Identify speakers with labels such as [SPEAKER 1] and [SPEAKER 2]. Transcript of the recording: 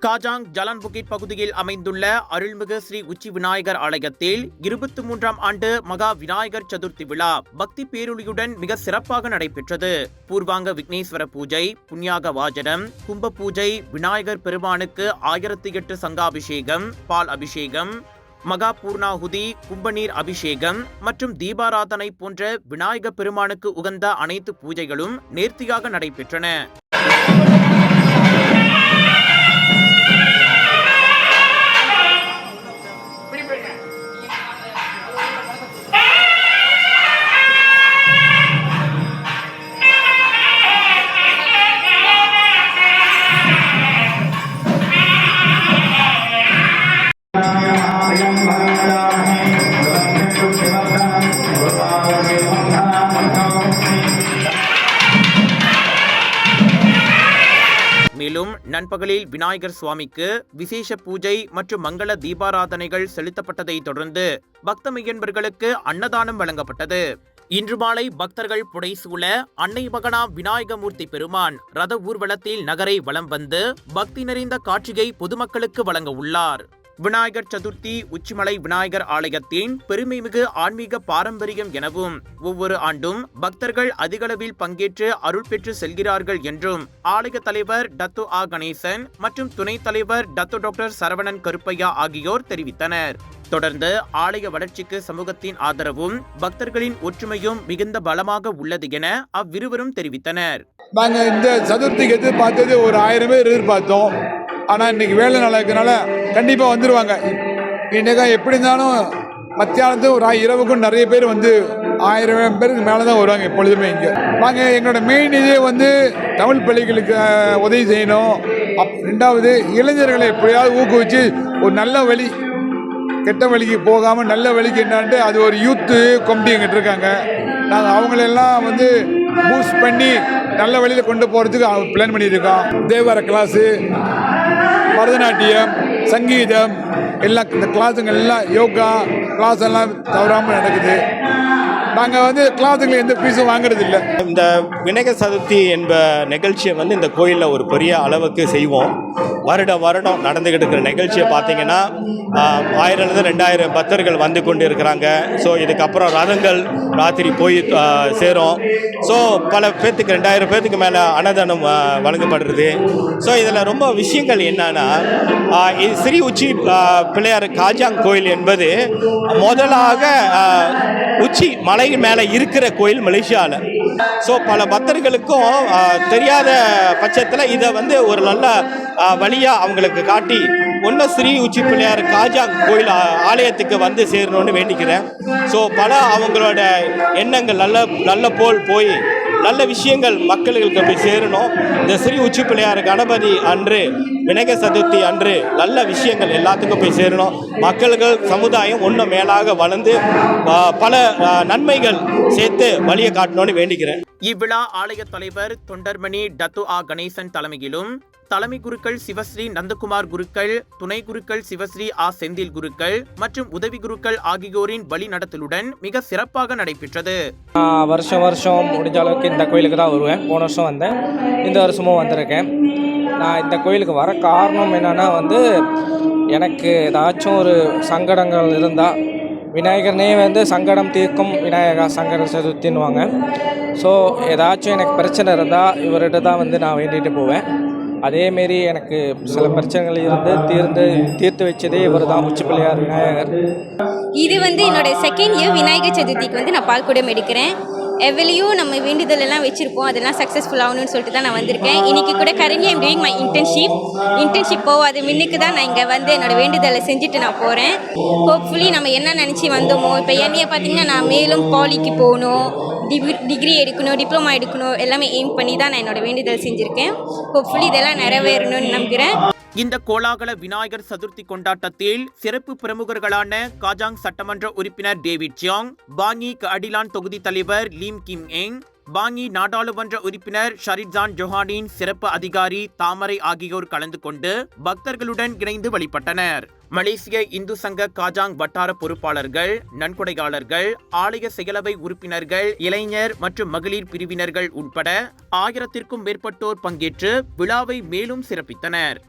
[SPEAKER 1] காஜாங் ஜலான் புகிட் பகுதியில் அமைந்துள்ள அருள்மிகு ஸ்ரீ உச்சி விநாயகர் ஆலயத்தில் 23ஆம் ஆண்டு மகா விநாயகர் சதுர்த்தி விழா பக்தி பேரொளியுடன் மிக சிறப்பாக நடைபெற்றது. பூர்வாங்க விக்னேஸ்வர பூஜை, புண்ணியாக வாஜனம், கும்ப பூஜை, விநாயகர் பெருமானுக்கு 1008 சங்காபிஷேகம், பால் அபிஷேகம், மகா பூர்ணாகுதி, கும்பநீர் அபிஷேகம் மற்றும் தீபாராதனை போன்ற விநாயகர் பெருமானுக்கு உகந்த அனைத்து பூஜைகளும் நேர்த்தியாக நடைபெற்றன. மேலும் நண்பகலில் விநாயகர் சுவாமிக்கு விசேஷ பூஜை மற்றும் மங்கள தீபாராதனைகள் செலுத்தப்பட்டதை தொடர்ந்து பக்த மெய்யன்பர்களுக்கு அன்னதானம் வழங்கப்பட்டது. இன்று மாலை பக்தர்கள் புடைசூழ அன்னை மகனா விநாயகமூர்த்தி பெருமான் ரத ஊர்வலத்தில் நகரை வலம் வந்து பக்தி நிறைந்த காட்சியை பொதுமக்களுக்கு வழங்க உள்ளார். விநாயகர் சதுர்த்தி உச்சிமலை விநாயகர் ஆலயத்தின் பெருமைமிகு ஆன்மீக பாரம்பரியம் எனவும் ஒவ்வொரு ஆண்டும் பக்தர்கள் அதிகளவில் பங்கேற்று அருள் பெற்று செல்கிறார்கள் என்றும் ஆலய தலைவர் டத்து ஆ கணேசன் மற்றும் துணைத் தலைவர் டத்து டாக்டர் சரவணன் கருப்பையா ஆகியோர் தெரிவித்தனர். தொடர்ந்து ஆலய வளர்ச்சிக்கு சமூகத்தின் ஆதரவும் பக்தர்களின் ஒற்றுமையும் மிகுந்த பலமாக உள்ளது என அவ்விருவரும் தெரிவித்தனர்.
[SPEAKER 2] நாங்கள் இந்த சதுர்த்திக்கு எதிர்பார்த்தது ஒரு 1000 பேர் எதிர்பார்த்தோம். ஆனால் இன்னைக்கு வேலை நாளாக்குனால கண்டிப்பாக வந்துடுவாங்க. இன்னைக்கு எப்படி இருந்தாலும் மத்தியானத்து ஒரு இரவுக்கும் நிறைய பேர் வந்து 1000 பேருக்கு மேலே தான் வருவாங்க எப்பொழுதுமே இங்கே. நாங்கள் எங்களோட மெயின் இதே வந்து தமிழ் பள்ளிகளுக்கு உதவி செய்யணும். ரெண்டாவது இளைஞர்களை எப்படியாவது ஊக்குவிச்சு ஒரு நல்ல வழி, கெட்ட வழிக்கு போகாமல் நல்ல வழிக்கு என்னான்ட்டு அது ஒரு யூத்து கமிட்டி எங்கிட்ட இருக்காங்க. நாங்கள் அவங்களெல்லாம் வந்து பூஸ்ட் பண்ணி நல்ல வழியில் கொண்டு போகிறதுக்கு பிளான் பண்ணியிருக்கோம். தேவார கிளாஸு, பரதநாட்டியம், சங்கீதம் எல்லாம் இந்த கிளாஸுங்க எல்லாம் யோகா கிளாஸ் எல்லாம் தவறாமல் நடக்குது. நாங்கள் வந்து கிளாஸுங்களை எந்த ஃபீஸும் வாங்குறது இல்லை.
[SPEAKER 3] இந்த விநாயகர் சதுர்த்தி என்ப நிகழ்ச்சியை வந்து இந்த கோயிலில் ஒரு பெரிய அளவுக்கு செய்வோம். வருடம் நடந்துக்கிட்டு இருக்கிற நிகழ்ச்சியை பார்த்தீங்கன்னா 1000-2000 பக்தர்கள் வந்து கொண்டு இருக்கிறாங்க. ஸோ இதுக்கப்புறம் ரதங்கள் ராத்திரி போய் சேரும். ஸோ பல பேர்த்துக்கு 2000 பேர்த்துக்கு மேலே அன்னதானம் வழங்கப்படுறது. ஸோ இதில் ரொம்ப விஷயங்கள் என்னன்னா, இது ஸ்ரீ உச்சி பிள்ளையார் காஜாங் கோயில் என்பது முதலாக உச்சி மலை மேலே இருக்கிற கோயில் மலேசியாவில். ஸோ பல பக்தர்களுக்கும் தெரியாத பட்சத்தில் இதை வந்து ஒரு நல்ல வழியாக அவங்களுக்கு காட்டி ஒன்று ஸ்ரீ உச்சி பிள்ளையார் காஜாங் கோயில் ஆலயத்துக்கு வந்து சேரணும்னு வேண்டிக்கிறேன். ஸோ பல அவங்களோட எண்ணங்கள் நல்ல போய் நல்ல விஷயங்கள் மக்களுக்கு போய் சேரணும். இந்த ஸ்ரீ உச்சி பிள்ளையார் கணபதி அன்று விநாயகர் சதுர்த்தி அன்று நல்ல விஷயங்கள் எல்லாத்துக்கும் போய் சேரணும். மக்கள்கள் சமுதாயம் ஒன்றும் மேலாக வளர்ந்து பல நன்மைகள் சேர்த்து வழியை காட்டணும்னு வேண்டிக்கிறேன்.
[SPEAKER 1] இவ்விழா ஆலய தலைவர் தொண்டர்மணி டத்து ஆ கணேசன் தலைமையிலும் தலைமை குருக்கள் சிவஸ்ரீ நந்தகுமார் குருக்கள், துணை குருக்கள் சிவஸ்ரீ ஆ செந்தில் குருக்கள் மற்றும் உதவி குருக்கள் ஆகியோரின் வழிநடத்தலுடன் மிக சிறப்பாக நடைபெற்றது.
[SPEAKER 4] வருஷம் முடிஞ்ச அளவுக்கு இந்த கோயிலுக்கு தான் வருவேன். போன வருஷம் வந்தேன், இந்த வருஷமும் வந்திருக்கேன். நான் இந்த கோயிலுக்கு வர காரணம் என்னென்னா வந்து எனக்கு ஏதாச்சும் ஒரு சங்கடங்கள் இருந்தால் விநாயகர்னே வந்து சங்கடம் தீர்க்கும் விநாயகா சங்கட சதுர்த்தின்னுவாங்க. ஸோ ஏதாச்சும் எனக்கு பிரச்சனை இருந்தால் இவர்கிட்ட தான் வந்து நான் வேண்டிகிட்டு போவேன். அதேமாரி எனக்கு சில பிரச்சனைகள் இருந்து தீர்த்து வச்சதே இவர் தான் உச்சி பிள்ளையார் விநாயகர்.
[SPEAKER 5] இது வந்து என்னோட செகண்ட் இயர் விநாயகர் சதுர்த்திக்கு வந்து நான் பால்குடம் எடுக்கிறேன். எவ்வளையும் நம்ம வேண்டுதல் எல்லாம் வச்சுருப்போம், அதெல்லாம் சக்ஸஸ்ஃபுல் ஆகணும்னு சொல்லிட்டு தான் நான் வந்திருக்கேன். இன்றைக்கி கூட currently I'm doing my internship போகாது முன்னுக்கு தான் நான் இங்கே வந்து என்னோடய வேண்டுதலை செஞ்சுட்டு நான் போகிறேன். ஹோப்ஃபுல்லி நம்ம என்ன நினச்சி வந்தோமோ, இப்போ என்னையை பார்த்திங்கன்னா நான் மேலும் பாலிக்கு போகணும், டிகிரி எடுக்கணும், டிப்ளமா எடுக்கணும், எல்லாமே எய்ம் பண்ணி தான் நான் என்னோடய வேண்டுதல் செஞ்சுருக்கேன். ஹோப்ஃபுல்லி இதெல்லாம் நிறைவேறணும்னு நம்புகிறேன்.
[SPEAKER 1] இந்த கோலாகல விநாயகர் சதுர்த்தி கொண்டாட்டத்தில் சிறப்பு பிரமுகர்களான காஜாங் சட்டமன்ற உறுப்பினர் டேவிட் ஜியாங், பாங்கி அடிலான் தொகுதி தலைவர் லீம் கிம் எங், பாங்கி நாடாளுமன்ற உறுப்பினர் ஷரிட்ஜான் ஜொஹானின் சிறப்பு அதிகாரி தாமரை ஆகியோர் கலந்து கொண்டு பக்தர்களுடன் இணைந்து வழிபட்டனர். மலேசிய இந்து சங்க காஜாங் வட்டார பொறுப்பாளர்கள், நன்கொடையாளர்கள், ஆலய செயலவை உறுப்பினர்கள், இளைஞர் மற்றும் மகளிர் பிரிவினர்கள் உட்பட 1000க்கும் மேற்பட்டோர் பங்கேற்று விழாவை மேலும் சிறப்பித்தனர்.